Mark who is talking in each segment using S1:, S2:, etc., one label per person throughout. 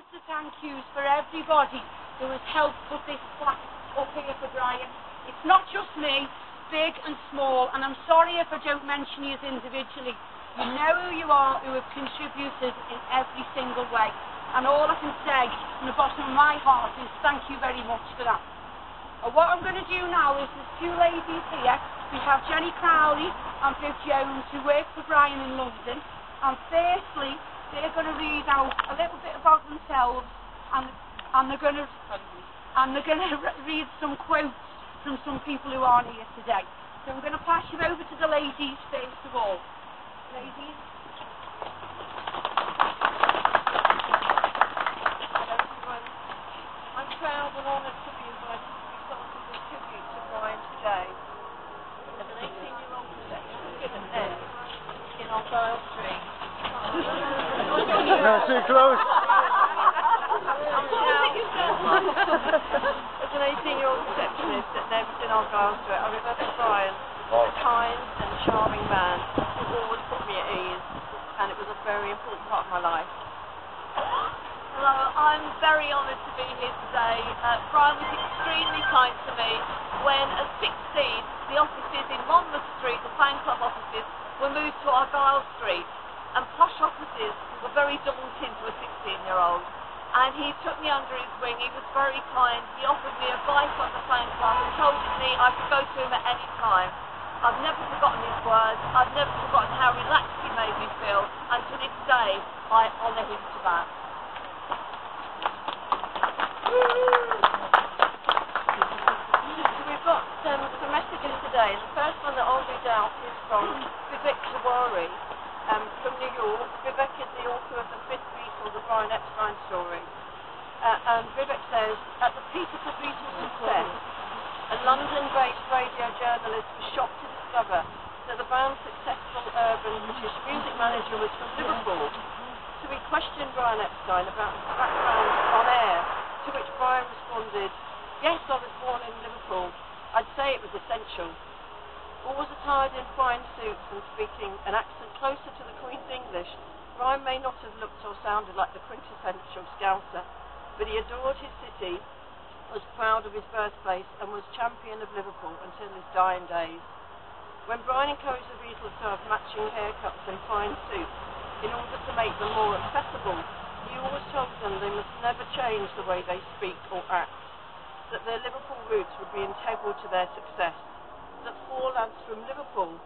S1: of thank yous for everybody who has helped put this plaque up here for Brian. It's not just me, big and small, and I'm sorry if I don't mention you individually. You know who you are, who have contributed in every single way. And all I can say from the bottom of my heart is thank you very much for that. And what I'm going to do now is there's two ladies here. We have Jenny Crowley and Viv Jones who work for Brian in London. And firstly, they're going to read out a little bit about themselves, and they're going to read some quotes from some people who aren't here today. So I'm going to pass you over to the ladies first of all. Ladies.
S2: I'm proud and honoured to be invited to be part of this tribute to Brian today. As an 18-year-old receptionist given Ed in Argyle Street.
S3: No, too close.
S2: As an 18-year-old receptionist at Neb's in Argyle Street, I remember Brian, a kind and charming man who always put me at ease, and it was a very important part of my life.
S4: Hello, I'm very honoured to be here today. Brian was extremely kind to me when at 16 the offices in Monmouth Street, the fan club offices, were moved to Argyle Street, and posh offices were very daunting to a 16-year-old. And he took me under his wing. He was very kind. He offered me advice on the fan club and told me I could go to him at any time. I've never forgotten his words. I've never forgotten how relaxed he made me feel. And to this day, I honour him for that.
S2: We've got some messages today. The first one that I'll read out is from Viv Jones from New York. Vivek is the author of the fifth Beatle, the Brain Epstein story. And Vivek says, at the peak of the Beatles' success, a London-based radio journalist was shocked to discover that the band's successful urban British music manager was from Liverpool. So he questioned Brian Epstein about his background on air, to which Brian responded, yes, I was born in Liverpool. I'd say it was essential. Always attired in fine suits and speaking an accent closer to the Queen's English, Brian may not have looked or sounded like the quintessential Scouser, but he adored his city, was proud of his birthplace, and was champion of Liverpool until his dying days. When Brian encouraged the Beatles to have matching haircuts and fine suits in order to make them more accessible, he always told them they must never change the way they speak or act, that their Liverpool roots would be integral to their success, that four lads from Liverpool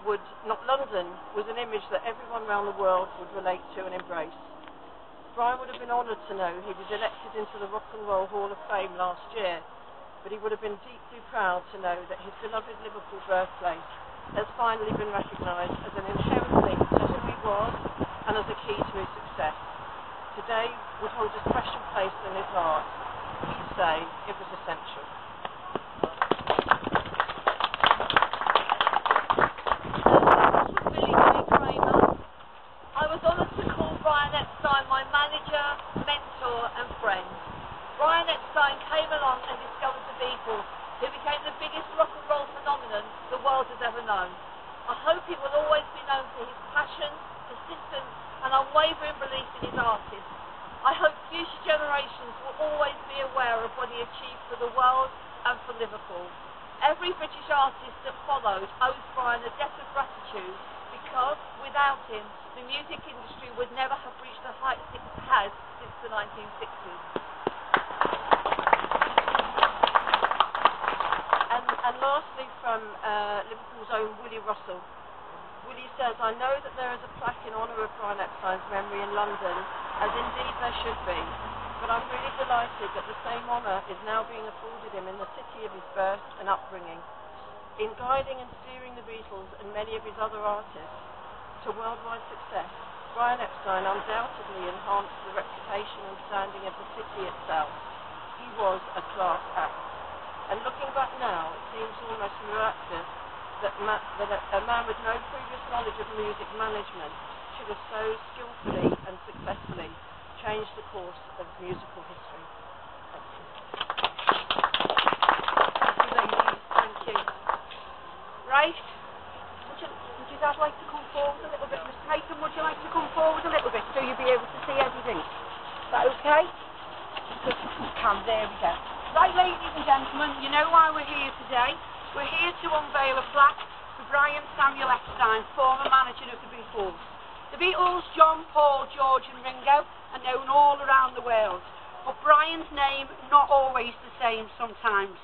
S2: would, not London, was an image that everyone around the world would relate to and embrace. Brian would have been honoured to know he was elected into the Rock and Roll Hall of Fame last year, but he would have been deeply proud to know that his beloved Liverpool birthplace has finally been recognised as an inherent link to who he was and as a key to his success. Today would hold a special place in his heart. He'd say it was essential.
S4: I was honoured to call Brian Epstein my manager, mentor and friend. Brian Epstein came along and discovered the Beatles, who became the biggest rock and roll phenomenon the world has ever known. I hope he will always be known for his passion, persistence and unwavering belief in his artists. I hope future generations will always be aware of what he achieved for the world and for Liverpool. Every British artist that followed owes Brian a debt of gratitude, because without him, the music industry would never have reached the heights it has since the 1960s.
S2: And lastly, from Liverpool's own Willie Russell. Willie says, I know that there is a plaque in honour of Brian Epstein's memory in London, as indeed there should be, but I'm really delighted that the same honour is now being afforded him in the city of his birth and upbringing. In guiding and steering the Beatles and many of his other artists to worldwide success, Brian Epstein undoubtedly enhanced the reputation and standing of the city itself. He was a class act. And looking back now, it seems almost miraculous that a man with no previous knowledge of music management should have so skillfully and successfully changed the course of musical history. Thank you.
S1: Thank you, ladies. Thank you. Right. Would you guys like to come forward a little bit? Mr. Nathan, would you like to come forward a little bit so you'll be able to see everything? Is that okay? There we go. Right, ladies and gentlemen, you know why we're here today. We're here to unveil a plaque for Brian Samuel Epstein, former manager of the Beatles. The Beatles, John, Paul, George and Ringo, are known all around the world, but Brian's name not always the same sometimes.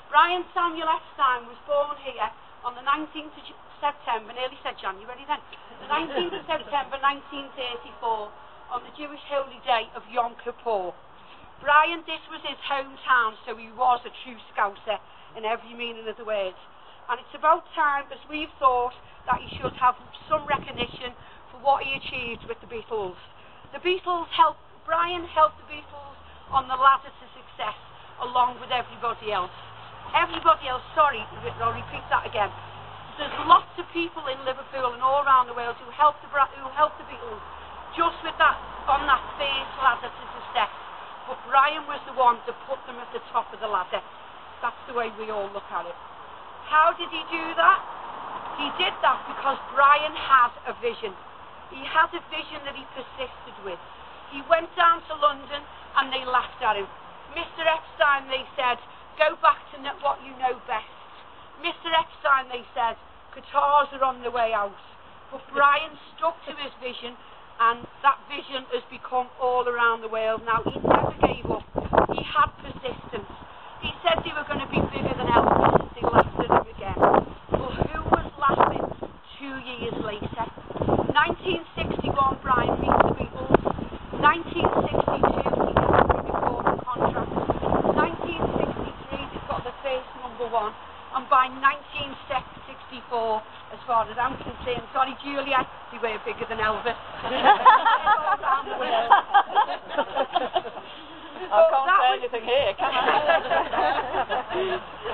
S1: Brian Samuel Epstein was born here on the 19th of September, nearly said January then, the 19th of September 1934, on the Jewish holy day of Yom Kippur. Brian, this was his hometown, so he was a true Scouser in every meaning of the word. And it's about time, as we've thought, that he should have some recognition for what he achieved with the Beatles. Brian helped the Beatles on the ladder to success, along with everybody else. Sorry, I'll repeat that again. There's lots of people in Liverpool and all around the world who helped the Beatles just with that, on that first ladder to success. But Brian was the one that put them at the top of the ladder. That's the way we all look at it. How did he do that? He did that because Brian had a vision. He had a vision that he persisted with. He went down to London and they laughed at him. Mr. Epstein, they said, go back to what you know best. Mr. Epstein, they said, guitars are on the way out. But Brian stuck to his vision, and that vision has become all around the world now. He never gave up. He had persistence. He said they were going to be bigger than Elvis. They laughed at him again. But who was laughing 2 years later? 1961, Brian meets the Beatles. 1962, he gets a recording contract. 1963, they've got the first #1. And by 1964, as far as I'm concerned, sorry Julia, they were bigger than Elvis. All around the world.
S2: I can't say anything here, can I?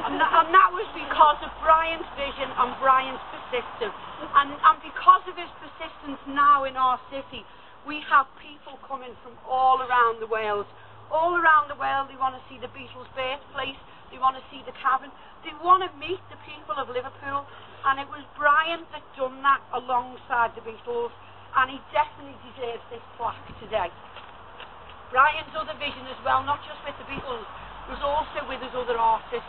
S1: and that was because of Brian's vision and Brian's persistence. And because of his persistence now in our city, we have people coming from all around the world. All around the world, they want to see the Beatles' birthplace. They want to see the cabin. They want to meet the people of Liverpool. And it was Brian that done that alongside the Beatles. And he definitely deserves this plaque today. Brian's other vision as well, not just with the Beatles, was also with his other artists.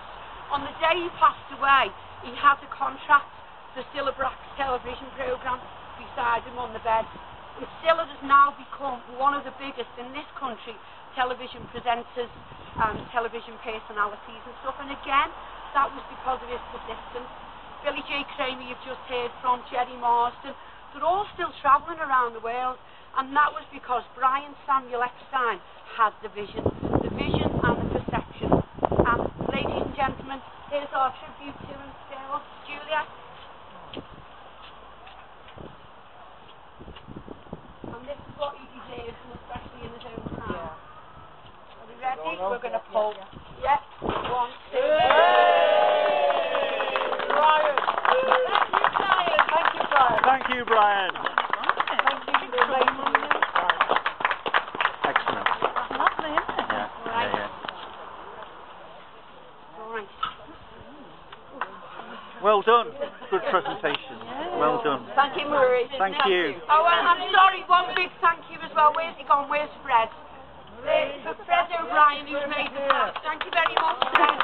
S1: On the day he passed away, he had a contract for Cilla Black's television programme beside him on the bed. And Cilla has now become one of the biggest in this country television presenters and television personalities and stuff. And again, that was because of his persistence. Billy J. Kramer, you've just heard from, Jerry Marsden, they're all still travelling around the world. And that was because Brian Samuel Epstein had the vision and the perception. And ladies and gentlemen, here's our tribute to him still. Julia. And this is what he deserves, especially in his own time. Yeah. Are we ready? We're going to pull. Yeah. 1, 2.
S2: Brian.
S3: Thank you, Brian. Excellent.
S4: That's lovely, isn't it?
S3: Yeah.
S1: Right.
S3: Well done. Good presentation. Well done.
S2: Thank you, Murray.
S3: Thank you.
S1: Oh, and I'm sorry, one big thank you as well. Where's he gone? Where's Fred? For Fred O'Brien, who's made the plaque. Thank you very much, Fred.